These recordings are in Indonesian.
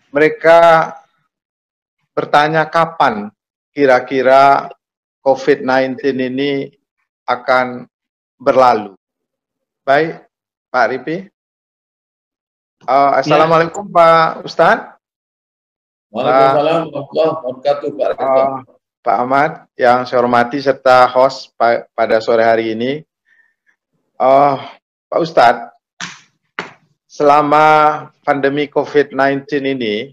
Mereka bertanya kapan kira-kira COVID-19 ini akan berlalu. Baik, Pak Ripi. Assalamualaikum Pak Ustadz. Waalaikumsalam warahmatullahi wabarakatuh, Pak Rektor. Pak Ahmad yang saya hormati serta host pada sore hari ini. Pak Ustadz, selama pandemi COVID-19 ini,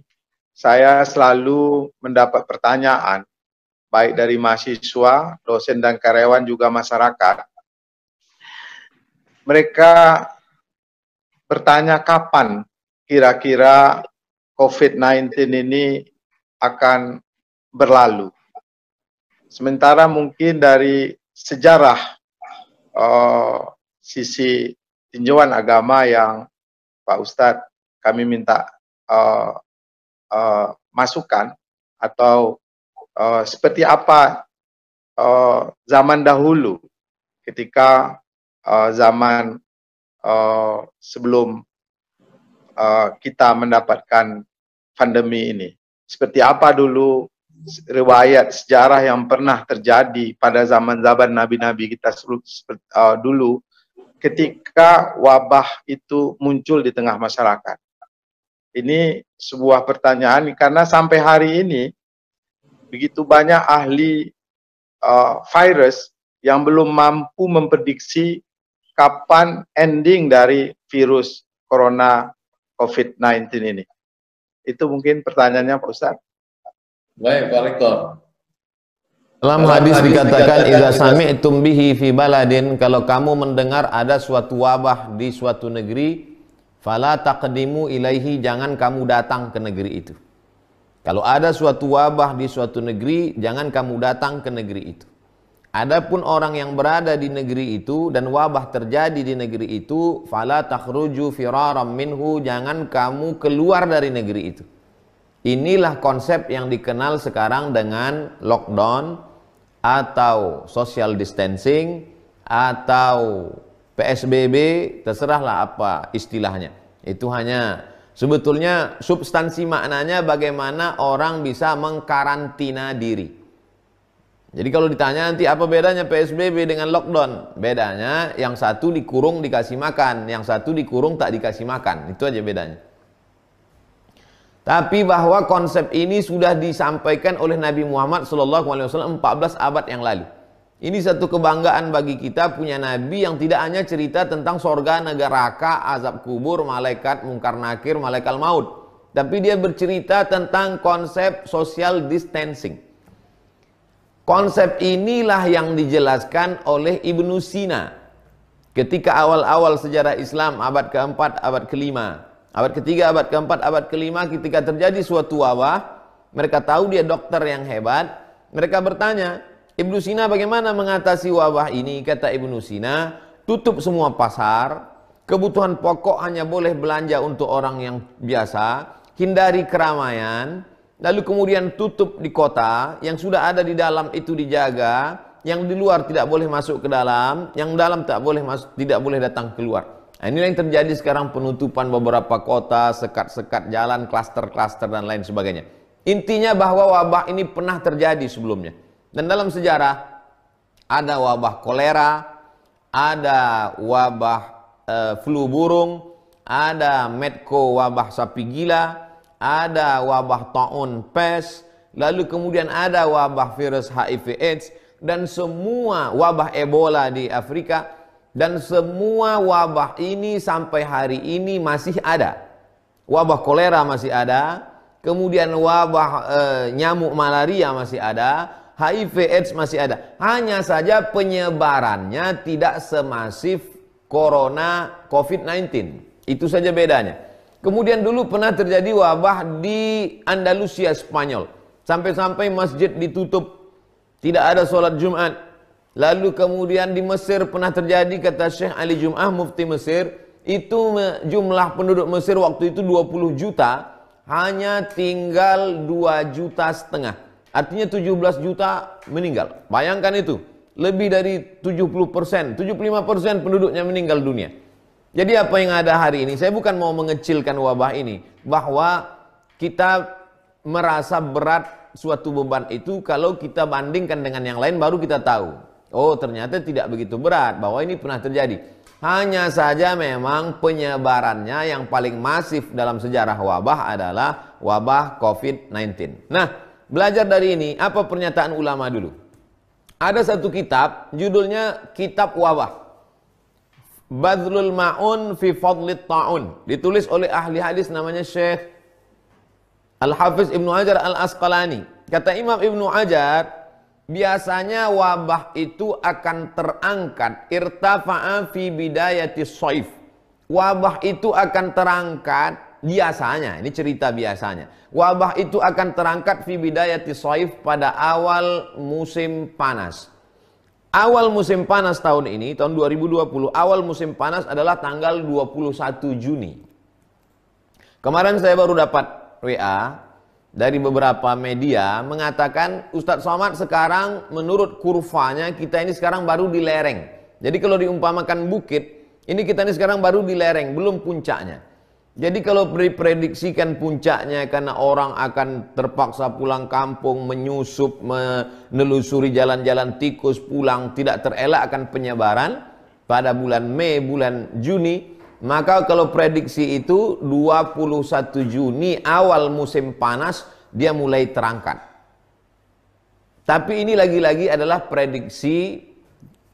saya selalu mendapat pertanyaan, baik dari mahasiswa, dosen dan karyawan juga masyarakat. Mereka bertanya kapan kira-kira COVID-19 ini akan berlalu. Sementara mungkin dari sejarah sisi tinjauan agama yang Pak Ustadz kami minta masukan atau seperti apa zaman dahulu ketika zaman sebelum kita mendapatkan pandemi ini. Seperti apa dulu riwayat sejarah yang pernah terjadi pada zaman-zaman nabi-nabi kita dulu ketika wabah itu muncul di tengah masyarakat. Ini sebuah pertanyaan karena sampai hari ini begitu banyak ahli virus yang belum mampu memprediksi kapan ending dari virus corona COVID-19 ini. Itu mungkin pertanyaannya Pak Ustadz. Baik, Pak Rektor. Dalam hadis dikatakan idza sami'tum bihi fi baladin, kalau kamu mendengar ada suatu wabah di suatu negeri, fala taqdimu ilaihi, jangan kamu datang ke negeri itu. Kalau ada suatu wabah di suatu negeri, jangan kamu datang ke negeri itu. Adapun orang yang berada di negeri itu dan wabah terjadi di negeri itu, fala takhruju firaram minhu, jangan kamu keluar dari negeri itu. Inilah konsep yang dikenal sekarang dengan lockdown atau social distancing atau PSBB, terserahlah apa istilahnya. Itu hanya sebetulnya substansi maknanya bagaimana orang bisa mengkarantina diri. Jadi kalau ditanya nanti apa bedanya PSBB dengan lockdown? Bedanya yang satu dikurung dikasih makan, yang satu dikurung tak dikasih makan. Itu aja bedanya. Tapi bahwa konsep ini sudah disampaikan oleh Nabi Muhammad SAW 14 abad yang lalu. Ini satu kebanggaan bagi kita punya Nabi yang tidak hanya cerita tentang sorga, neraka, azab kubur, malaikat, mungkar nakir, malaikat maut. Tapi dia bercerita tentang konsep social distancing. Konsep inilah yang dijelaskan oleh Ibnu Sina ketika awal-awal sejarah Islam abad keempat, abad kelima, abad ketiga, abad keempat, abad kelima, ketika terjadi suatu wabah, mereka tahu dia dokter yang hebat, mereka bertanya, Ibnu Sina bagaimana mengatasi wabah ini? Kata Ibnu Sina, tutup semua pasar, kebutuhan pokok hanya boleh belanja untuk orang yang biasa, hindari keramaian, lalu kemudian tutup di kota, yang sudah ada di dalam itu dijaga, yang di luar tidak boleh masuk ke dalam, yang dalam tak boleh masuk, tidak boleh datang keluar. Nah, inilah yang terjadi sekarang, penutupan beberapa kota, sekat-sekat jalan, klaster-klaster dan lain sebagainya. Intinya bahwa wabah ini pernah terjadi sebelumnya. Dan dalam sejarah ada wabah kolera, ada wabah flu burung, ada medco wabah sapi gila, ada wabah taun pes, lalu kemudian ada wabah virus HIV AIDS, dan semua wabah Ebola di Afrika, dan semua wabah ini sampai hari ini masih ada. Wabah kolera masih ada, kemudian wabah nyamuk malaria masih ada, HIV AIDS masih ada. Hanya saja penyebarannya tidak semasif corona COVID-19. Itu saja bedanya. Kemudian dulu pernah terjadi wabah di Andalusia, Spanyol. Sampai-sampai masjid ditutup, tidak ada sholat Jumat. Lalu kemudian di Mesir pernah terjadi, kata Syekh Ali Jum'ah, mufti Mesir, itu jumlah penduduk Mesir waktu itu 20 juta, hanya tinggal 2,5 juta. Artinya 17 juta meninggal. Bayangkan itu, lebih dari 70%, 75% penduduknya meninggal dunia. Jadi apa yang ada hari ini, saya bukan mau mengecilkan wabah ini, bahwa kita merasa berat suatu beban itu kalau kita bandingkan dengan yang lain baru kita tahu. Oh, ternyata tidak begitu berat, bahwa ini pernah terjadi. Hanya saja memang penyebarannya yang paling masif dalam sejarah wabah adalah wabah COVID-19. Nah, belajar dari ini, apa pernyataan ulama dulu? Ada satu kitab, judulnya Kitab Wabah. Badlul Ma'un fi Fadlit Ta'un. Ditulis oleh ahli hadis namanya Syekh Al-Hafiz Ibnu Hajar Al-Asqalani. Kata Imam Ibnu Hajar, biasanya wabah itu akan terangkat irtafa'a fi bidayati shaif. Wabah itu akan terangkat biasanya, ini cerita biasanya. Wabah itu akan terangkat fi bidayati shaif pada awal musim panas. Awal musim panas tahun ini, tahun 2020, awal musim panas adalah tanggal 21 Juni. Kemarin saya baru dapat WA dari beberapa media mengatakan Ustadz Somad sekarang menurut kurvanya kita ini sekarang baru di lereng. Jadi kalau diumpamakan bukit, ini kita ini sekarang baru di lereng, belum puncaknya. Jadi kalau diprediksikan puncaknya karena orang akan terpaksa pulang kampung, menyusup, menelusuri jalan-jalan tikus, pulang, tidak terelak akan penyebaran pada bulan Mei, bulan Juni. Maka kalau prediksi itu 21 Juni awal musim panas dia mulai terangkat. Tapi ini lagi-lagi adalah prediksi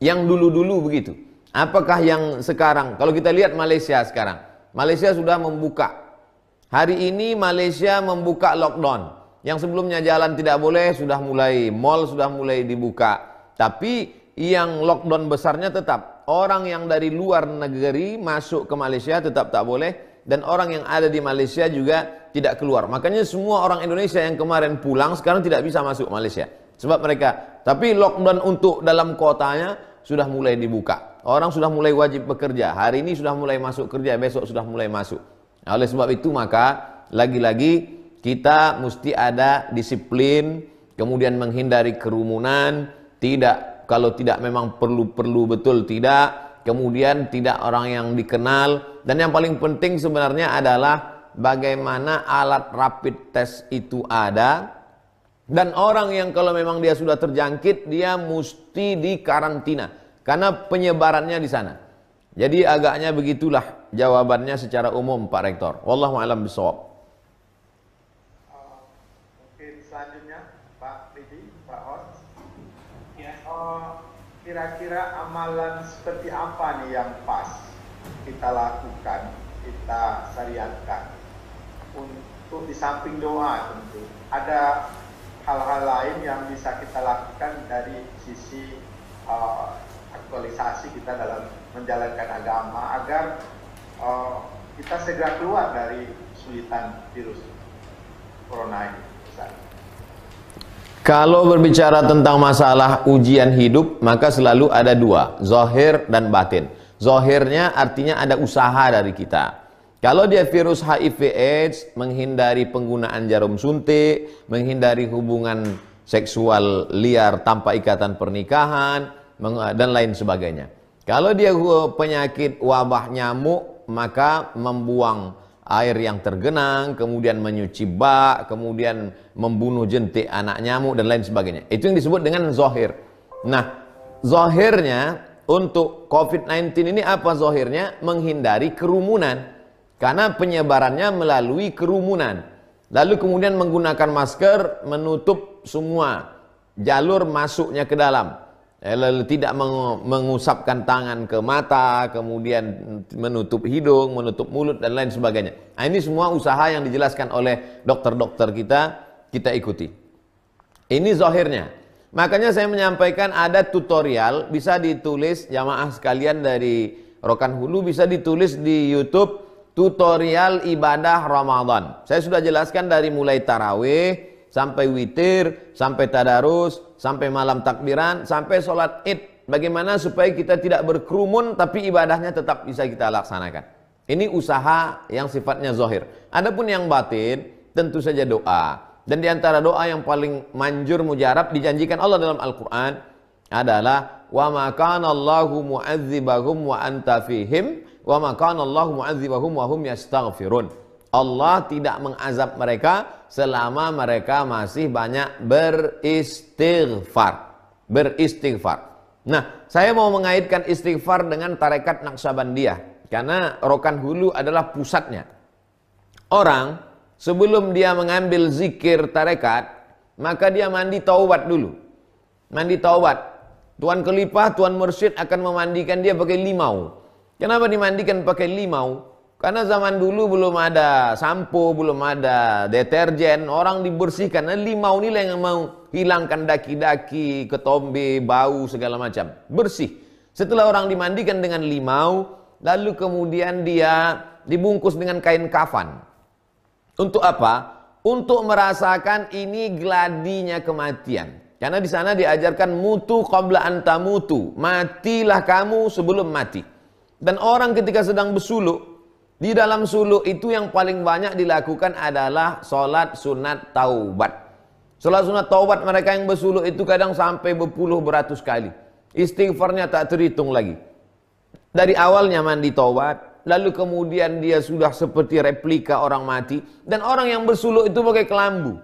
yang dulu-dulu begitu. Apakah yang sekarang? Kalau kita lihat Malaysia sekarang. Malaysia sudah membuka. Hari ini Malaysia membuka lockdown. Yang sebelumnya jalan tidak boleh sudah mulai, mall sudah mulai dibuka. Tapi yang lockdown besarnya tetap orang yang dari luar negeri masuk ke Malaysia tetap tak boleh, dan orang yang ada di Malaysia juga tidak keluar. Makanya semua orang Indonesia yang kemarin pulang sekarang tidak bisa masuk Malaysia sebab mereka, tapi lockdown untuk dalam kotanya sudah mulai dibuka. Orang sudah mulai wajib bekerja. Hari ini sudah mulai masuk kerja, besok sudah mulai masuk. Nah, oleh sebab itu maka lagi-lagi kita mesti ada disiplin, kemudian menghindari kerumunan, tidak, kalau tidak memang perlu betul tidak, kemudian tidak orang yang dikenal, dan yang paling penting sebenarnya adalah bagaimana alat rapid test itu ada, dan orang yang kalau memang dia sudah terjangkit dia mesti dikarantina karena penyebarannya di sana. Jadi agaknya begitulah jawabannya secara umum Pak Rektor. Wallahu a'lam bishawab. Mungkin selanjutnya Pak Ridi, Pak Os. Ya. Kira-kira amalan seperti apa nih yang pas kita lakukan, kita syariatkan untuk di samping doa tentu. Ada hal-hal lain yang bisa kita lakukan dari sisi aktualisasi kita dalam menjalankan agama agar kita segera keluar dari kesulitan virus corona ini. Kalau berbicara tentang masalah ujian hidup, maka selalu ada dua, zahir dan batin. Zahirnya artinya ada usaha dari kita. Kalau dia virus HIV/AIDS, menghindari penggunaan jarum suntik, menghindari hubungan seksual liar tanpa ikatan pernikahan, dan lain sebagainya. Kalau dia penyakit wabah nyamuk, maka membuang air yang tergenang, kemudian menyuci bak, kemudian membunuh jentik anak nyamuk dan lain sebagainya. Itu yang disebut dengan zahir. Nah, zahirnya untuk COVID-19 ini apa zahirnya? Menghindari kerumunan. Karena penyebarannya melalui kerumunan. Lalu kemudian menggunakan masker, menutup semua jalur masuknya ke dalam. Lalu tidak mengusapkan tangan ke mata, kemudian menutup hidung, menutup mulut dan lain sebagainya. Nah, ini semua usaha yang dijelaskan oleh dokter-dokter kita ikuti. Ini zahirnya. Makanya saya menyampaikan ada tutorial, bisa ditulis jamaah sekalian dari Rokan Hulu, bisa ditulis di YouTube tutorial ibadah Ramadan. Saya sudah jelaskan dari mulai tarawih sampai witir, sampai tadarus, sampai malam takbiran, sampai sholat id. Bagaimana supaya kita tidak berkerumun tapi ibadahnya tetap bisa kita laksanakan. Ini usaha yang sifatnya zahir. Adapun yang batin tentu saja doa. Dan di antara doa yang paling manjur mujarab dijanjikan Allah dalam Al-Quran adalah wa ma kana Allahu mu'adzibahum wa anta fihim wa ma kana Allahu mu'adzibahum wa hum yastaghfirun. Allah tidak mengazab mereka selama mereka masih banyak beristighfar. Nah, saya mau mengaitkan istighfar dengan tarekat Naqsabandiyah karena Rokan Hulu adalah pusatnya. Orang sebelum dia mengambil zikir tarekat, maka dia mandi taubat dulu. Mandi taubat. Tuan Khalifah, Tuan Mursyid akan memandikan dia pakai limau. Kenapa dimandikan pakai limau? Karena zaman dulu belum ada sampo, belum ada deterjen, orang dibersihkan. Nah, limau inilah yang mau hilangkan daki-daki, ketombe, bau, segala macam. Bersih. Setelah orang dimandikan dengan limau, lalu kemudian dia dibungkus dengan kain kafan. Untuk apa? Untuk merasakan ini gladinya kematian. Karena di sana diajarkan mutu qabla anta mutu. Matilah kamu sebelum mati. Dan orang ketika sedang bersuluk, di dalam suluk itu yang paling banyak dilakukan adalah sholat sunat taubat. Sholat sunat taubat mereka yang bersuluk itu kadang sampai berpuluh beratus kali. Istighfarnya tak terhitung lagi. Dari awalnya mandi taubat, lalu kemudian dia sudah seperti replika orang mati. Dan orang yang bersuluk itu pakai kelambu.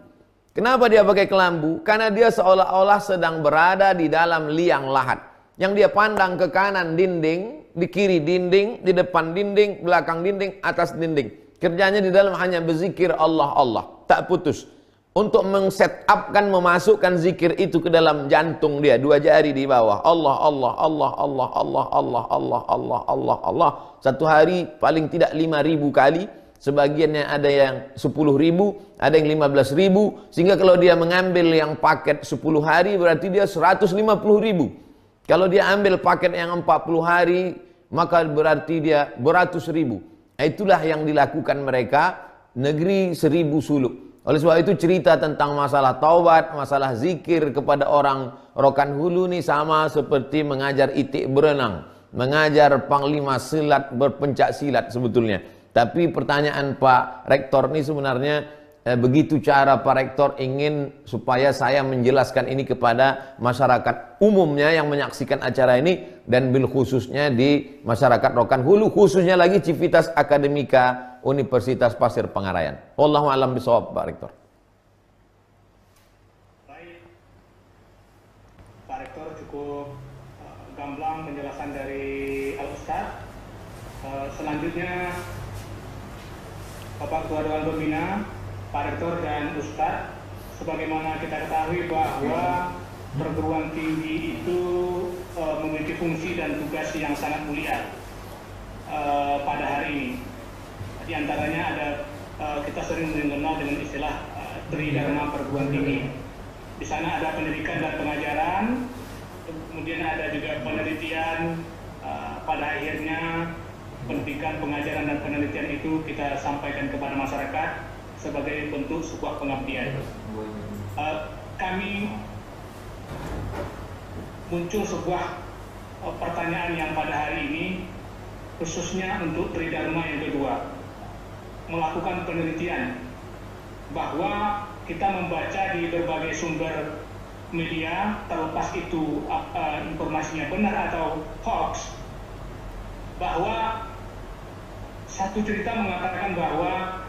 Kenapa dia pakai kelambu? Karena dia seolah-olah sedang berada di dalam liang lahat. Yang dia pandang ke kanan dinding, di kiri dinding, di depan dinding, belakang dinding, atas dinding. Kerjanya di dalam hanya berzikir Allah, Allah. Tak putus. Untuk meng-set-up-kan, memasukkan zikir itu ke dalam jantung dia. Dua jari di bawah. Allah, Allah, Allah, Allah, Allah, Allah, Allah, Allah, Allah, Allah. Satu hari paling tidak 5.000 kali. Sebagiannya ada yang 10.000, ada yang 15.000. Sehingga kalau dia mengambil yang paket 10 hari, berarti dia 150.000. Kalau dia ambil paket yang 40 hari, maka berarti dia beratus ribu. Itulah yang dilakukan mereka, negeri 1000 suluk. Oleh sebab itu cerita tentang masalah taubat, masalah zikir kepada orang Rokan Hulu ini sama seperti mengajar itik berenang, mengajar panglima silat berpencak silat sebetulnya. Tapi pertanyaan Pak Rektor ini sebenarnya begitu cara Pak Rektor ingin supaya saya menjelaskan ini kepada masyarakat umumnya yang menyaksikan acara ini dan bil khususnya di masyarakat Rokan Hulu, khususnya lagi Civitas Akademika Universitas Pasir Pengarayan. Wallahu a'lam bishawab, Pak Rektor. Baik, Pak Rektor cukup gamblang penjelasan dari Al-Ustaz. Selanjutnya Bapak Ketua Dewan Pembina, Pak Rektor dan Ustadz, sebagaimana kita ketahui bahwa perguruan tinggi itu memiliki fungsi dan tugas yang sangat mulia pada hari ini. Di antaranya ada kita sering mengenal dengan istilah Tridharma perguruan tinggi. Di sana ada pendidikan dan pengajaran, kemudian ada juga penelitian. Pada akhirnya pendidikan, pengajaran dan penelitian itu kita sampaikan kepada masyarakat sebagai bentuk sebuah pengabdian. Kami muncul sebuah pertanyaan yang pada hari ini khususnya untuk Tridharma yang kedua, melakukan penelitian bahwa kita membaca di berbagai sumber media, terlepas itu informasinya benar atau hoax, bahwa satu cerita mengatakan bahwa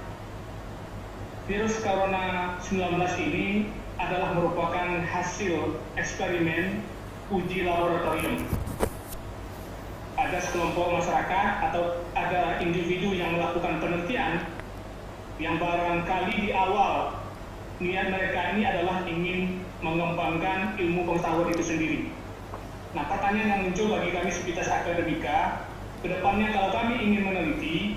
virus corona 19 ini adalah merupakan hasil eksperimen uji laboratorium. Ada sekelompok masyarakat atau ada individu yang melakukan penelitian yang barangkali di awal niat mereka ini adalah ingin mengembangkan ilmu pengetahuan itu sendiri. Nah, pertanyaan yang muncul bagi kami Civitas Akademika, kedepannya kalau kami ingin meneliti,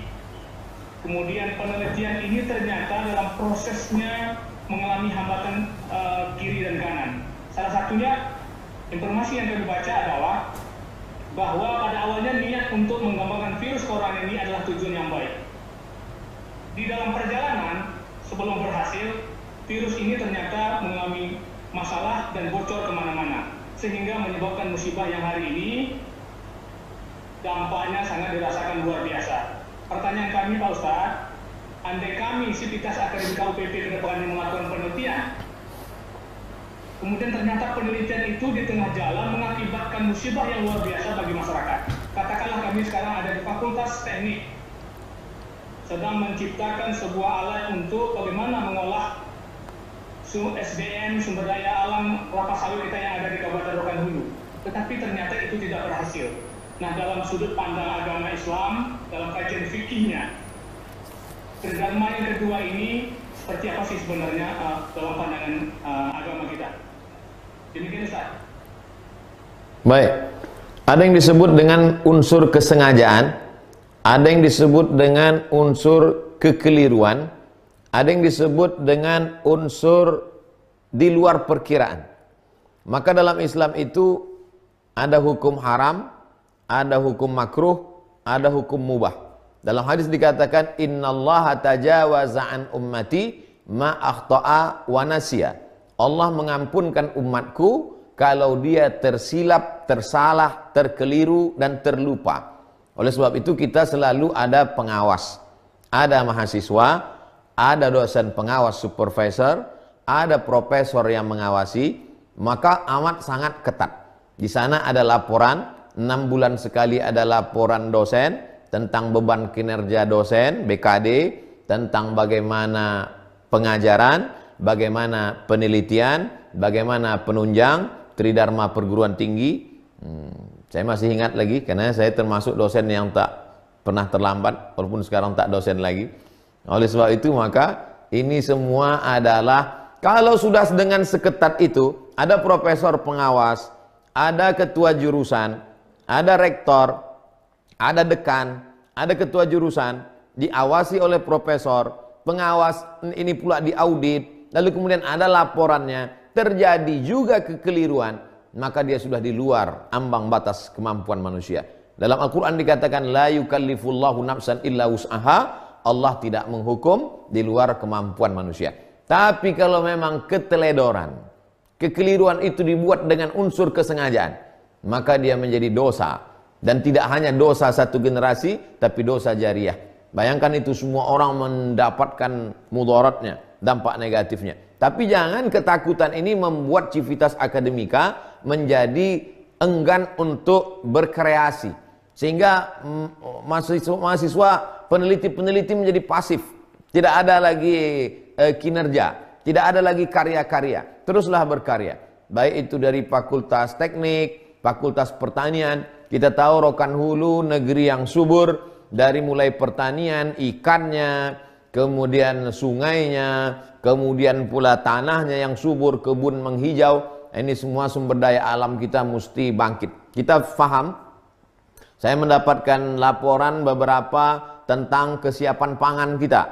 kemudian penelitian ini ternyata dalam prosesnya mengalami hambatan kiri dan kanan. Salah satunya, informasi yang kami baca adalah bahwa pada awalnya niat untuk mengembangkan virus corona ini adalah tujuan yang baik. Di dalam perjalanan, sebelum berhasil, virus ini ternyata mengalami masalah dan bocor kemana-mana, sehingga menyebabkan musibah yang hari ini dampaknya sangat dirasakan luar biasa. Pertanyaan kami Pak Ustadz, andai kami Civitas Akademika UPP ke depannya melakukan penelitian, kemudian ternyata penelitian itu di tengah jalan mengakibatkan musibah yang luar biasa bagi masyarakat. Katakanlah kami sekarang ada di Fakultas Teknik, sedang menciptakan sebuah alat untuk bagaimana mengolah SDM, sumber daya alam kelapa sawit kita yang ada di Kabupaten Rokan Hulu. Tetapi ternyata itu tidak berhasil. Nah, dalam sudut pandang agama Islam, dalam kajian fikihnya, tridharma yang kedua ini seperti apa sih sebenarnya dalam pandangan agama kita? Demikian, Ustaz. Baik. Ada yang disebut dengan unsur kesengajaan, ada yang disebut dengan unsur kekeliruan, ada yang disebut dengan unsur di luar perkiraan. Maka dalam Islam itu ada hukum haram, ada hukum makruh, ada hukum mubah. Dalam hadis dikatakan innallaha tajawaza an ummati ma akhta'a wa nasiya. Allah mengampunkan umatku kalau dia tersilap, tersalah, terkeliru dan terlupa. Oleh sebab itu kita selalu ada pengawas. Ada mahasiswa, ada dosen pengawas supervisor, ada profesor yang mengawasi, maka amat sangat ketat. Di sana ada laporan, 6 bulan sekali ada laporan dosen tentang beban kinerja dosen, BKD, tentang bagaimana pengajaran, bagaimana penelitian, bagaimana penunjang, tridharma perguruan tinggi. Saya masih ingat lagi, karena saya termasuk dosen yang tak pernah terlambat, walaupun sekarang tak dosen lagi. Oleh sebab itu maka ini semua adalah, kalau sudah dengan seketat itu, ada profesor pengawas, ada ketua jurusan, ada rektor, ada dekan, ada ketua jurusan, diawasi oleh profesor, pengawas ini pula diaudit, lalu kemudian ada laporannya, terjadi juga kekeliruan, maka dia sudah di luar ambang batas kemampuan manusia. Dalam Al-Quran dikatakan la yukallifullahu nafsan illa wus'aha, Allah tidak menghukum di luar kemampuan manusia. Tapi kalau memang keteledoran, kekeliruan itu dibuat dengan unsur kesengajaan, maka dia menjadi dosa. Dan tidak hanya dosa satu generasi, tapi dosa jariah. Bayangkan itu semua orang mendapatkan mudaratnya, dampak negatifnya. Tapi jangan ketakutan ini membuat civitas akademika menjadi enggan untuk berkreasi. Sehingga mahasiswa, peneliti-peneliti menjadi pasif. Tidak ada lagi kinerja, tidak ada lagi karya-karya. Teruslah berkarya. Baik itu dari fakultas teknik, fakultas pertanian. Kita tahu Rokan Hulu negeri yang subur, dari mulai pertanian, ikannya, kemudian sungainya, kemudian pula tanahnya yang subur, kebun menghijau. Ini semua sumber daya alam kita mesti bangkit. Kita faham. Saya mendapatkan laporan beberapa tentang kesiapan pangan kita,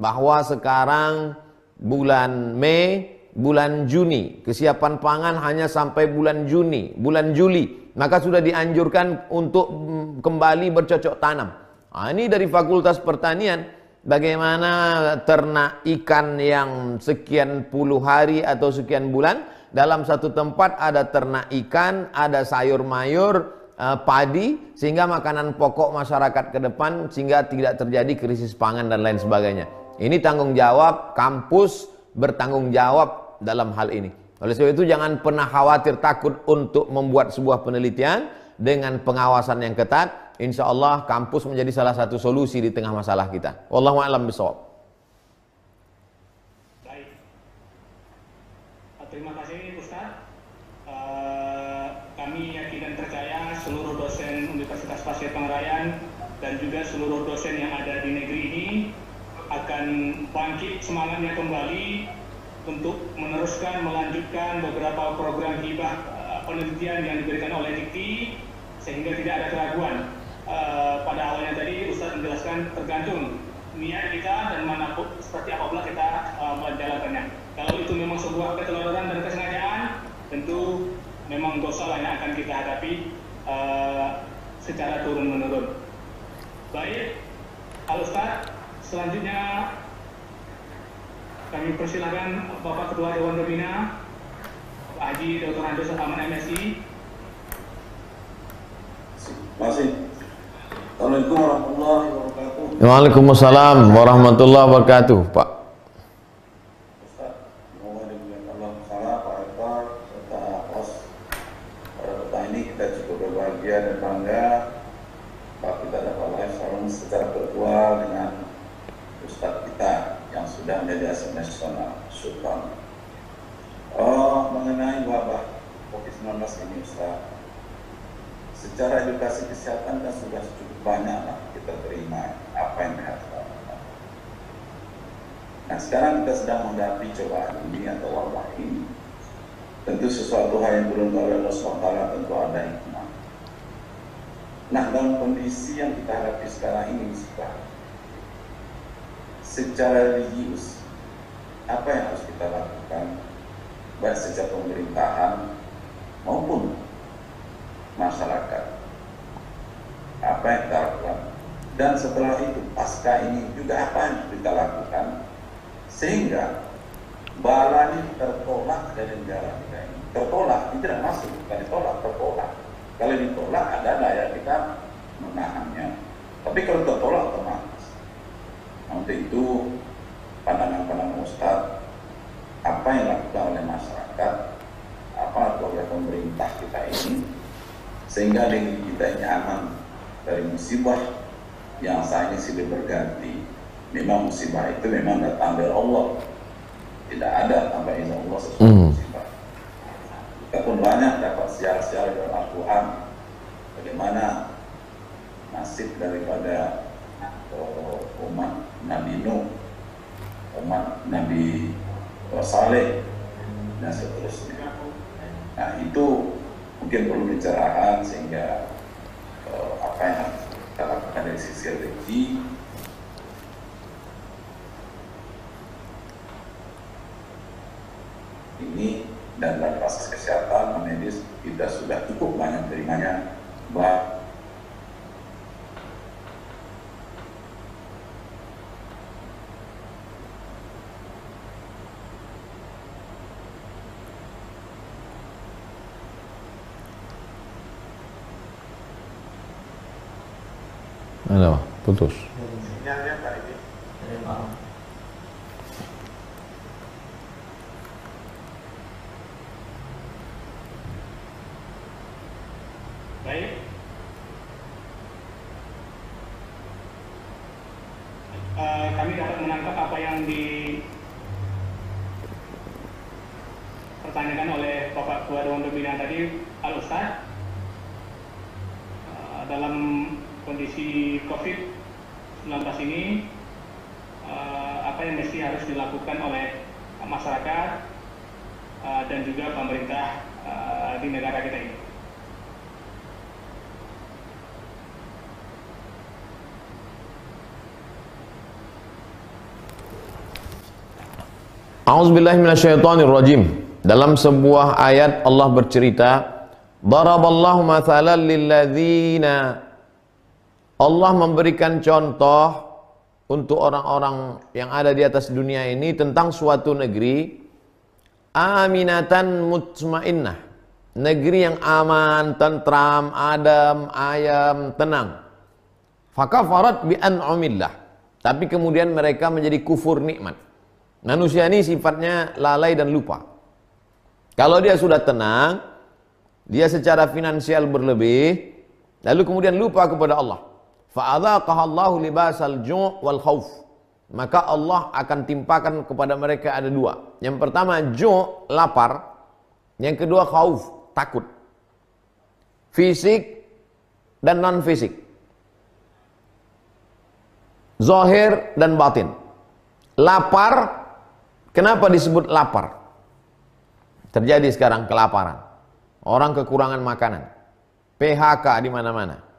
bahwa sekarang bulan Mei, bulan Juni, kesiapan pangan hanya sampai bulan Juni, bulan Juli, maka sudah dianjurkan untuk kembali bercocok tanam. Nah, ini dari Fakultas Pertanian, bagaimana ternak ikan yang sekian puluh hari atau sekian bulan, dalam satu tempat ada ternak ikan, ada sayur mayur, padi, sehingga makanan pokok masyarakat ke depan, sehingga tidak terjadi krisis pangan dan lain sebagainya. Ini tanggung jawab kampus, bertanggung jawab dalam hal ini. Oleh sebab itu jangan pernah khawatir, takut untuk membuat sebuah penelitian dengan pengawasan yang ketat. Insya Allah kampus menjadi salah satu solusi di tengah masalah kita. Wallahu a'lam bishawab. Baik. Terima kasih Ustaz. Kami yakin dan percaya seluruh dosen Universitas Pasir Pengarayan dan juga seluruh dosen yang ada di negeri ini akan bangkit semangatnya kembali untuk meneruskan, melanjutkan beberapa program hibah penelitian yang diberikan oleh Dikti, sehingga tidak ada keraguan. Pada awalnya tadi Ustaz menjelaskan tergantung niat kita dan manapun seperti apabila kita menjalankannya. Kalau itu memang sebuah keteledoran dan kesengajaan, tentu memang dosa lah yang akan kita hadapi secara turun-menurun. Baik, Al-Ustaz, selanjutnya kami persilakan Bapak Ketua Dewan Pembina, Pak Haji Dr. Andes Aman MSI. Masih. Assalamualaikum warahmatullahi wabarakatuh. Waalaikumsalam warahmatullahi wabarakatuh, Pak. Ustaz, semoga dimuliakan Allah Taala, Pak Rektor, serta host pada petang ini kita cukup berbahagia dan bangga bahwa kita dapat live forum secara virtual dengan Syukran. Mengenai wabah COVID-19 ini Ustaz, secara edukasi kesehatan kan sudah cukup banyak lah kita terima apa yang harus lakukan. Nah sekarang kita sedang menghadapi cobaan ini atau wabah ini. Tentu sesuatu hal yang turun oleh Allah SWT tentu ada hikmah. Nah dalam kondisi yang kita hadapi sekarang ini secara religius apa yang harus kita lakukan baik secara pemerintahan maupun masyarakat, apa yang kita lakukan, dan setelah itu pasca ini juga apa yang kita lakukan sehingga bala ini tertolak dari negara kita ini. Tertolak, ini tidak masuk, bukan ditolak, tertolak. Kalau ditolak ada daya kita menahannya, tapi kalau tertolak otomatis. Untuk itu pandangan-pandangan Ustaz, apa yang dilakukan oleh masyarakat, apa oleh pemerintah kita ini, sehingga diri kita ini aman dari musibah yang saat ini silih berganti. Memang musibah itu memang datang dari Allah, tidak ada tanpa izin Allah sesuatu musibah. Kita pun banyak dapat siar-siar dalam Al-Quran bagaimana nasib daripada umat Nabi Nuh, umat Nabi Saleh dan seterusnya. Nah itu mungkin perlu dicerahkan sehingga apa yang harus kita lakukan dari sisi rezeki ini dan dalam proses kesehatan medis kita sudah cukup banyak terimanya. Halo, putus. Sinyalnya Pak ini. Baik. Kami dapat menangkap apa yang dipertanyakan oleh Bapak Ketua Dewan Pembina tadi, Al-Ustaz. Dalam kondisi COVID-19 ini, apa yang mesti harus dilakukan oleh masyarakat dan juga pemerintah di negara kita ini. A'udzubillahiminasyaitonirrajim. Dalam sebuah ayat Allah bercerita, Daraballahu mathalan lilladzina, Allah memberikan contoh untuk orang-orang yang ada di atas dunia ini tentang suatu negeri aminatan mutmainnah, negeri yang aman, tentram, adem, ayem, tenang. Fakafarat bi an'amillah, tapi kemudian mereka menjadi kufur nikmat. Manusia ini sifatnya lalai dan lupa. Kalau dia sudah tenang, dia secara finansial berlebih, lalu kemudian lupa kepada Allah. Fa'adzaqahallahu libasal ju' wal khauf. Maka Allah akan timpakan kepada mereka ada dua. Yang pertama ju', lapar. Yang kedua khauf, takut. Fisik dan non fisik. Zahir dan batin. Lapar, kenapa disebut lapar? Terjadi sekarang kelaparan. Orang kekurangan makanan. PHK di mana-mana.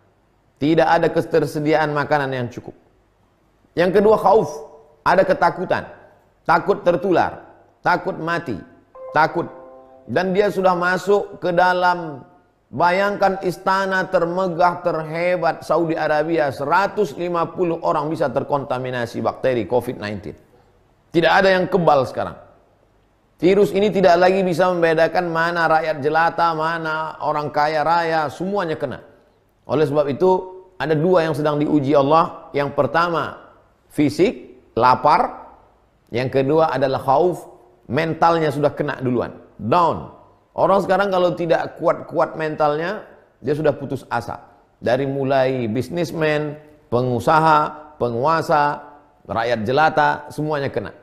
Tidak ada ketersediaan makanan yang cukup. Yang kedua khauf, ada ketakutan. Takut tertular, takut mati, takut. Dan dia sudah masuk ke dalam, bayangkan istana termegah, terhebat Saudi Arabia, 150 orang bisa terkontaminasi bakteri COVID-19. Tidak ada yang kebal sekarang. Virus ini tidak lagi bisa membedakan mana rakyat jelata, mana orang kaya raya, semuanya kena. Oleh sebab itu, ada dua yang sedang diuji Allah. Yang pertama, fisik, lapar. Yang kedua adalah khauf, mentalnya sudah kena duluan, down. Orang sekarang kalau tidak kuat-kuat mentalnya, dia sudah putus asa. Dari mulai bisnismen, pengusaha, penguasa, rakyat jelata, semuanya kena.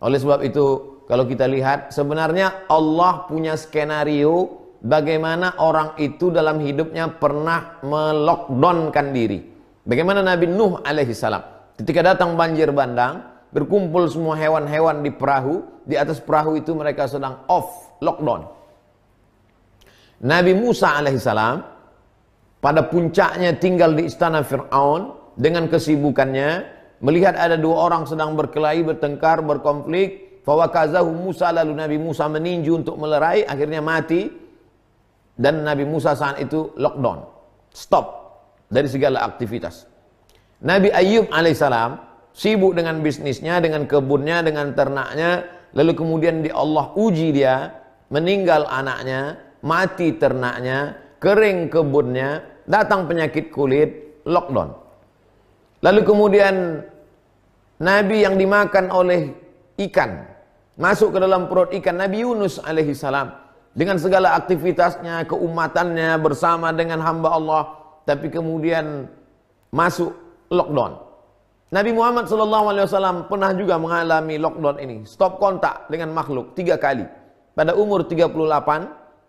Oleh sebab itu, kalau kita lihat sebenarnya Allah punya skenario bagaimana orang itu dalam hidupnya pernah melockdownkan diri. Bagaimana Nabi Nuh alaihissalam ketika datang banjir bandang, berkumpul semua hewan-hewan di perahu, di atas perahu itu mereka sedang off, lockdown. Nabi Musa alaihissalam pada puncaknya tinggal di istana Fir'aun dengan kesibukannya, melihat ada dua orang sedang berkelahi, bertengkar, berkonflik. Fawakazahu Musa, lalu Nabi Musa meninju untuk melerai, akhirnya mati. Dan Nabi Musa saat itu lockdown, stop dari segala aktivitas. Nabi Ayub alaihissalam sibuk dengan bisnisnya, dengan kebunnya, dengan ternaknya. Lalu kemudian Allah uji dia, meninggal anaknya, mati ternaknya, kering kebunnya, datang penyakit kulit, lockdown. Lalu kemudian Nabi yang dimakan oleh ikan, masuk ke dalam perut ikan, Nabi Yunus alaihissalam, dengan segala aktivitasnya, keumatannya bersama dengan hamba Allah, tapi kemudian masuk lockdown. Nabi Muhammad SAW pernah juga mengalami lockdown ini, stop kontak dengan makhluk 3 kali, pada umur 38,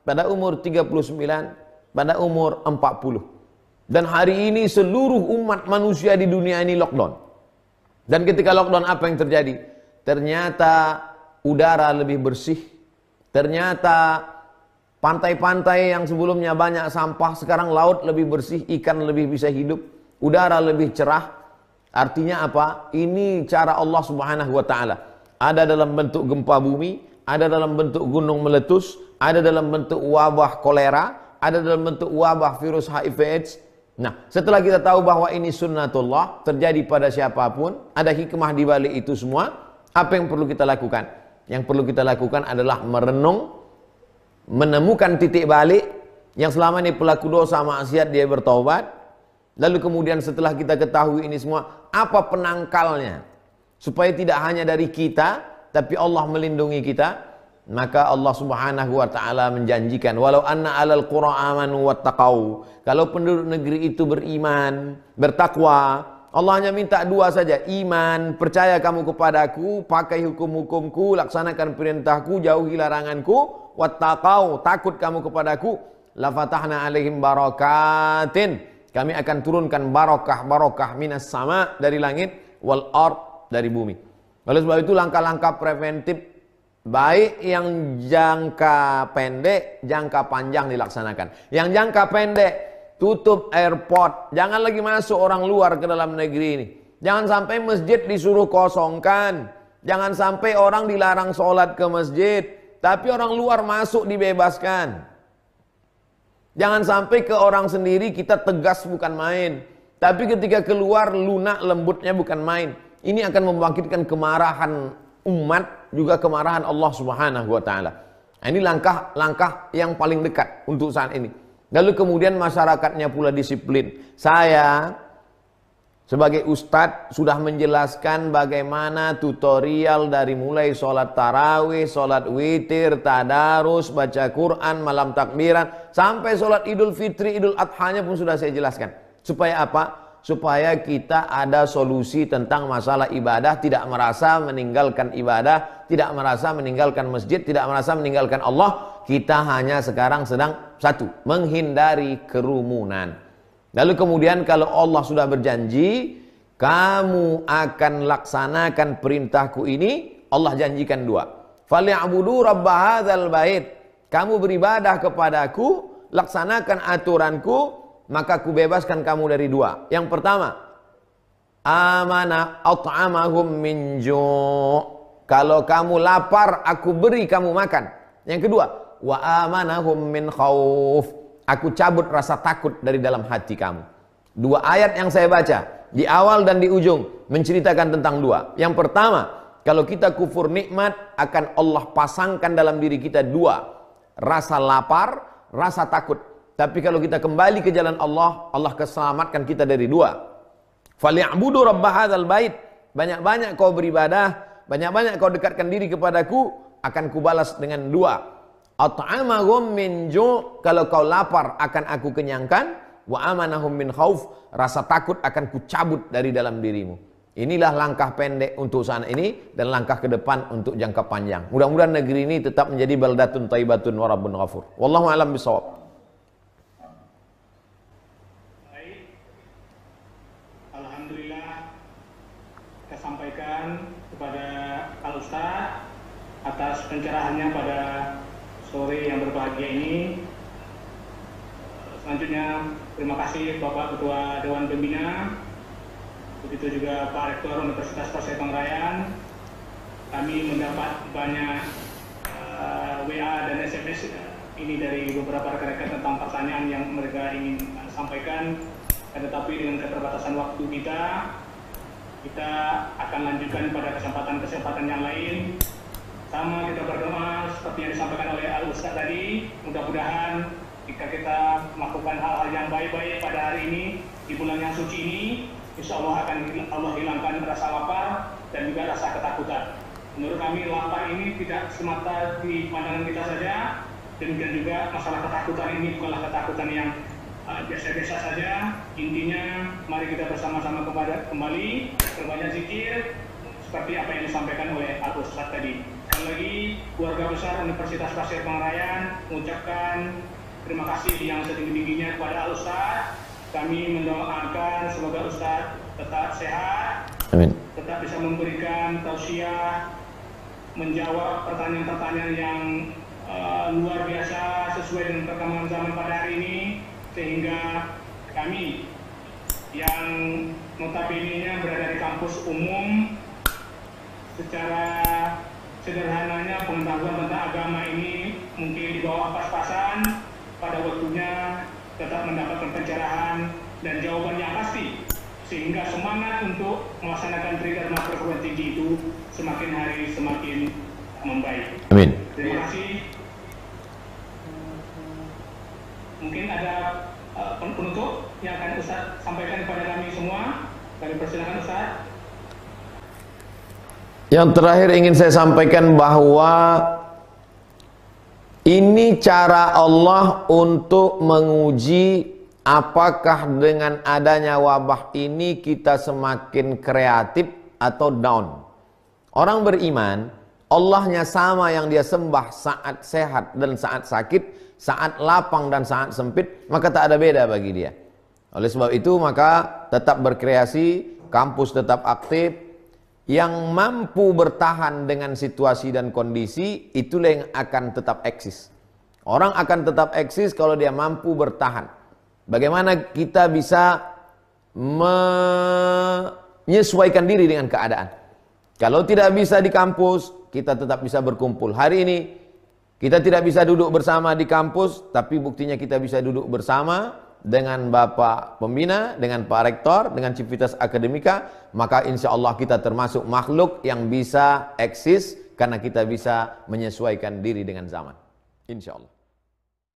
pada umur 39, pada umur 40. Dan hari ini seluruh umat manusia di dunia ini lockdown. Dan ketika lockdown apa yang terjadi? Ternyata udara lebih bersih. Ternyata pantai-pantai yang sebelumnya banyak sampah, sekarang laut lebih bersih, ikan lebih bisa hidup, udara lebih cerah. Artinya apa? Ini cara Allah Subhanahu wa taala. Ada dalam bentuk gempa bumi, ada dalam bentuk gunung meletus, ada dalam bentuk wabah kolera, ada dalam bentuk wabah virus HIV/AIDS. Nah, setelah kita tahu bahwa ini sunnatullah, terjadi pada siapapun, ada hikmah di balik itu semua, apa yang perlu kita lakukan? Yang perlu kita lakukan adalah merenung, menemukan titik balik, yang selama ini pelaku dosa maksiat dia bertaubat, lalu kemudian setelah kita ketahui ini semua, apa penangkalnya? Supaya tidak hanya dari kita, tapi Allah melindungi kita. Maka Allah Subhanahu wa taala menjanjikan, walau anna 'alal qura amanu wattaqau. Kalau penduduk negeri itu beriman, bertakwa, Allah hanya minta 2 saja, iman, percaya kamu kepadaku, pakai hukum-hukumku, laksanakan perintahku, jauhi laranganku, wattaqau, takut kamu kepadaku, la fatahna 'alaihim barakatin. Kami akan turunkan barokah-barokah minas sama, dari langit, wal ard, dari bumi. Oleh sebab itu langkah-langkah preventif baik yang jangka pendek, jangka panjang dilaksanakan. Yang jangka pendek, tutup airport, jangan lagi masuk orang luar ke dalam negeri ini. Jangan sampai masjid disuruh kosongkan, jangan sampai orang dilarang sholat ke masjid, tapi orang luar masuk dibebaskan. Jangan sampai ke orang sendiri kita tegas bukan main, tapi ketika keluar lunak lembutnya bukan main. Ini akan membangkitkan kemarahan umat, juga kemarahan Allah Subhanahu wa taala. Ini langkah-langkah yang paling dekat untuk saat ini. Lalu kemudian masyarakatnya pula disiplin. Saya sebagai ustadz sudah menjelaskan bagaimana tutorial dari mulai sholat tarawih, sholat witir, tadarus, baca Quran, malam takbiran, sampai sholat Idul Fitri, Idul Adhanya pun sudah saya jelaskan. Supaya apa? Supaya kita ada solusi tentang masalah ibadah, tidak merasa meninggalkan ibadah, tidak merasa meninggalkan masjid, tidak merasa meninggalkan Allah. Kita hanya sekarang sedang satu, menghindari kerumunan. Lalu kemudian kalau Allah sudah berjanji, kamu akan laksanakan perintahku ini, Allah janjikan 2. Falyabudu rabb hadzal bait. Kamu beribadah kepadaku, laksanakan aturanku, maka aku bebaskan kamu dari 2. Yang pertama, amana at'amahum min ju'. Kalau kamu lapar, aku beri kamu makan. Yang kedua, wa amanahum min khauf. Aku cabut rasa takut dari dalam hati kamu. 2 ayat yang saya baca, di awal dan di ujung, menceritakan tentang 2. Yang pertama, kalau kita kufur nikmat, akan Allah pasangkan dalam diri kita 2. Rasa lapar, rasa takut. Tapi kalau kita kembali ke jalan Allah, Allah keselamatkan kita dari 2. Falyabudu rabb hadzal bait. Banyak-banyak kau beribadah, banyak-banyak kau dekatkan diri kepadaku, akan kubalas dengan 2. At'amahum min ju'. Kalau kau lapar akan aku kenyangkan. Wa amanahum min khauf. Rasa takut akan kucabut dari dalam dirimu. Inilah langkah pendek untuk saat ini dan langkah ke depan untuk jangka panjang. Mudah-mudahan negeri ini tetap menjadi baldatun thayyibatun wa rabbun ghafur. Wallahu a'lam bishawab. Baik. Alhamdulillah kita sampaikan kepada Al Ustaz atas pencerahannya pada sore yang berbahagia ini. Selanjutnya terima kasih Bapak Ketua Dewan Pembina, begitu juga Pak Rektor Universitas Pasir Pangarayan. Kami mendapat banyak WA dan SMS ini dari beberapa rekan-rekan tentang pertanyaan yang mereka ingin sampaikan. Tetapi dengan keterbatasan waktu kita akan lanjutkan pada kesempatan-kesempatan yang lain. Sama kita berdoa seperti yang disampaikan oleh Al Ustaz tadi, mudah-mudahan jika kita melakukan hal-hal yang baik-baik pada hari ini, di bulan yang suci ini, insya Allah akan Allah hilangkan rasa lapar dan juga rasa ketakutan. Menurut kami lapar ini tidak semata di pandangan kita saja, demikian juga masalah ketakutan ini bukanlah ketakutan yang biasa-biasa saja. Intinya mari kita bersama-sama kembali berbanyak zikir seperti apa yang disampaikan oleh Al Ustaz tadi. Sekali lagi keluarga besar Universitas Pasir Pangarayan mengucapkan terima kasih yang setinggi-tingginya kepada Al Ustaz. Kami mendoakan semoga Ustaz tetap sehat, Amin. tetap bisa memberikan tausiah, menjawab pertanyaan-pertanyaan yang luar biasa sesuai dengan perkembangan zaman pada hari ini, sehingga kami yang notabene-nya berada di kampus umum secara sederhananya pengetahuan tentang agama ini mungkin di bawah pas-pasan, pada waktunya tetap mendapatkan pencerahan dan jawaban yang pasti, sehingga semangat untuk melaksanakan Tridharma perguruan tinggi itu semakin hari semakin membaik. Amin. Terima kasih. Mungkin ada penutup yang akan Ustaz sampaikan kepada kami semua. Kami persilakan Ustaz. Yang terakhir ingin saya sampaikan bahwa ini cara Allah untuk menguji apakah dengan adanya wabah ini kita semakin kreatif atau down. Orang beriman, Allahnya sama yang dia sembah saat sehat dan saat sakit, saat lapang dan saat sempit, maka tak ada beda bagi dia. Oleh sebab itu maka tetap berkreasi, kampus tetap aktif. Yang mampu bertahan dengan situasi dan kondisi, itulah yang akan tetap eksis. Orang akan tetap eksis kalau dia mampu bertahan. Bagaimana kita bisa menyesuaikan diri dengan keadaan. Kalau tidak bisa di kampus, kita tetap bisa berkumpul. Hari ini kita tidak bisa duduk bersama di kampus, tapi buktinya kita bisa duduk bersama dengan Bapak Pembina, dengan Pak Rektor, dengan Civitas Akademika, maka insya Allah kita termasuk makhluk yang bisa eksis karena kita bisa menyesuaikan diri dengan zaman. Insya Allah.